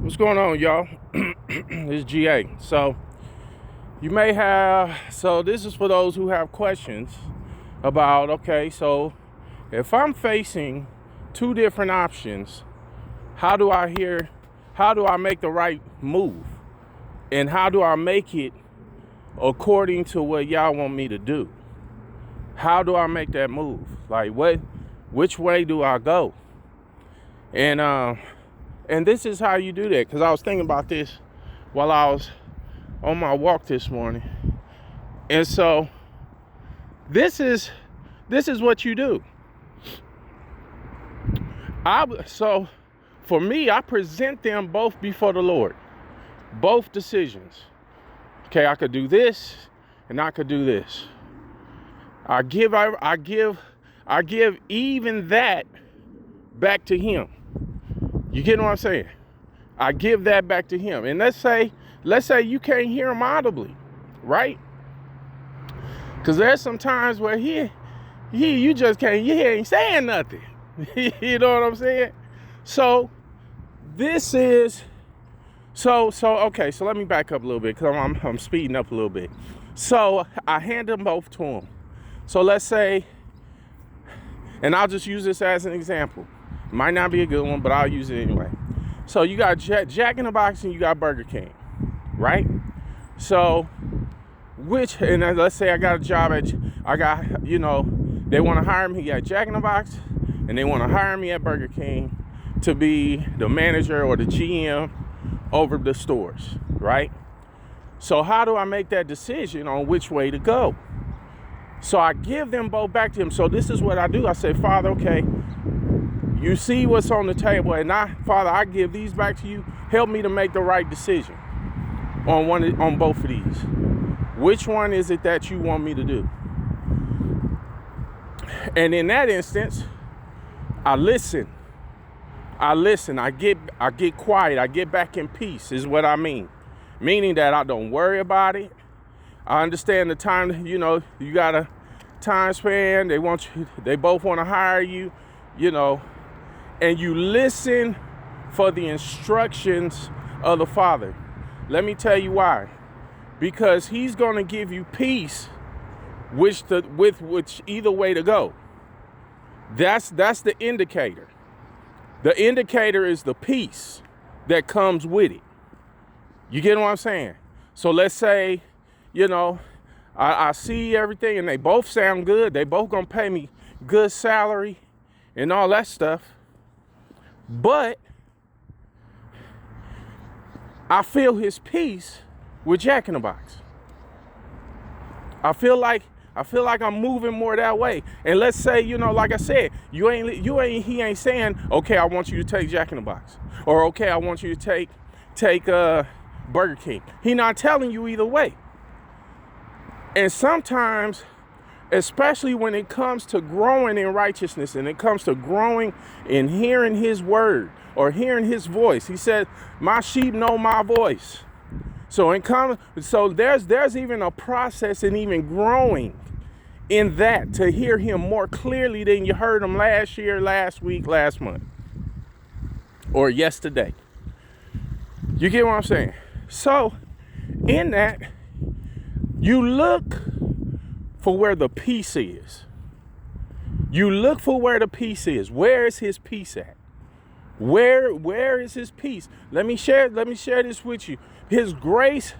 What's going on, y'all? It's GA. So this is for those who have questions about, okay, so if I'm facing two different options, how do I make the right move? And how do I make it according to what y'all want me to do? How do I make that move? Like which way do I go? And this is how you do that, because I was thinking about this while I was on my walk this morning. And so this is what you do. So for me, I present them both before the Lord. Both decisions. Okay, I could do this and I could do this. I give even that back to him. You get what I'm saying? I give that back to him. And let's say you can't hear him audibly, right? Because there's some times where you just can't, he ain't saying nothing. You know what I'm saying? So okay, so let me back up a little bit, because I'm speeding up a little bit. So I hand them both to him. So let's say, and I'll just use this as an example. Might not be a good one, but I'll use it anyway. So you got Jack in the Box and you got Burger King, right? So let's say I got a job they want to hire me at Jack in the Box and they want to hire me at Burger King to be the manager or the GM over the stores, right? So how do I make that decision on which way to go? So I give them both back to him. So this is what I do. I say, Father, okay, you see what's on the table, and Father, I give these back to you. Help me to make the right decision on both of these. Which one is it that you want me to do? And in that instance, I listen. I get quiet. I get back in peace is what I mean. Meaning that I don't worry about it. I understand the time, you got a time span. They both want to hire you, and you listen for the instructions of the Father. Let me tell you why. Because he's going to give you peace with which either way to go. That's the indicator. The indicator is the peace that comes with it. You get what I'm saying? So let's say, I see everything and they both sound good. They both gonna pay me good salary and all that stuff. But I feel his peace with Jack in the Box. I feel like I'm moving more that way. And let's say, like I said, he ain't saying, okay, I want you to take Jack in the Box, or okay, I want you to take Burger King. He not telling you either way. And sometimes, especially when it comes to growing in righteousness and it comes to growing in hearing his word or hearing his voice, he said, my sheep know my voice. So there's even a process in even growing in that, to hear him more clearly than you heard him last year, last week, last month, or yesterday. You get what I'm saying? So in that, you look for where the peace is. You look for where the peace is. Where is his peace at? Where is his peace? Let me share this with you. His grace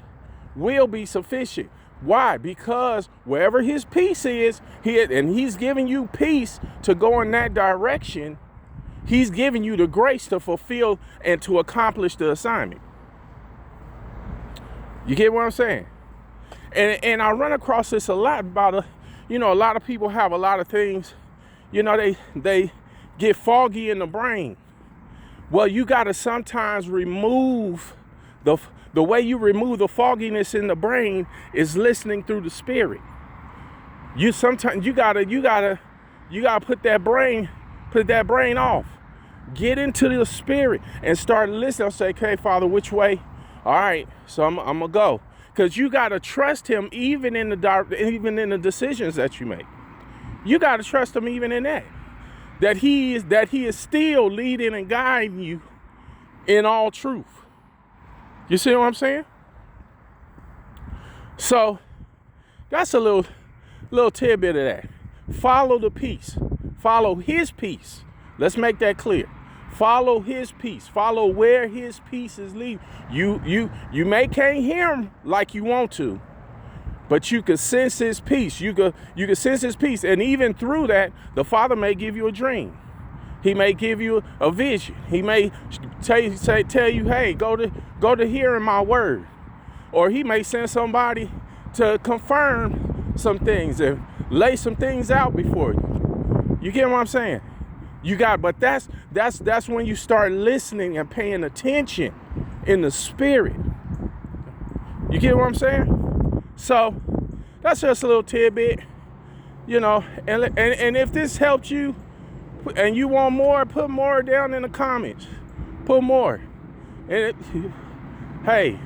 will be sufficient. Why? Because wherever his peace is, he's giving you peace to go in that direction. He's giving you the grace to fulfill and to accomplish the assignment. You get what I'm saying? And I run across this a lot about a lot of people have a lot of things, they get foggy in the brain. Well, you got to sometimes remove the way you remove the fogginess in the brain is listening through the spirit. You gotta put that brain off. Get into the spirit and start listening. I'll say, okay, Father, which way? All right, so I'm gonna go. Because you got to trust him even in the decisions that you make. You got to trust him even in that. That he is still leading and guiding you in all truth. You see what I'm saying? So that's a little tidbit of that. Follow the peace. Follow his peace. Let's make that clear. Follow his peace. Follow where his peace is leading. You can't hear him like you want to, but you can sense his peace. You can sense his peace, and even through that, the Father may give you a dream. He may give you a vision. He may tell you, hey, go to hearing my word, or he may send somebody to confirm some things and lay some things out before you. You get what I'm saying? But that's when you start listening and paying attention in the spirit. You get what I'm saying? So that's just a little tidbit, and if this helped you and you want more, put more down in the comments. Put more. And hey,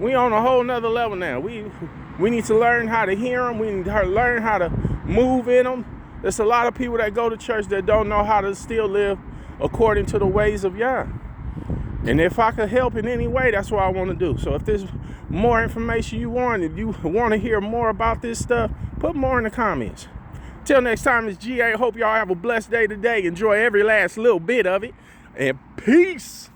we on a whole nother level now. We need to learn how to hear them. We need to learn how to move in them. There's a lot of people that go to church that don't know how to still live according to the ways of Yah. And if I could help in any way, that's what I want to do. So if there's more information you want, if you want to hear more about this stuff, put more in the comments. Till next time, it's GA. Hope y'all have a blessed day today. Enjoy every last little bit of it. And peace.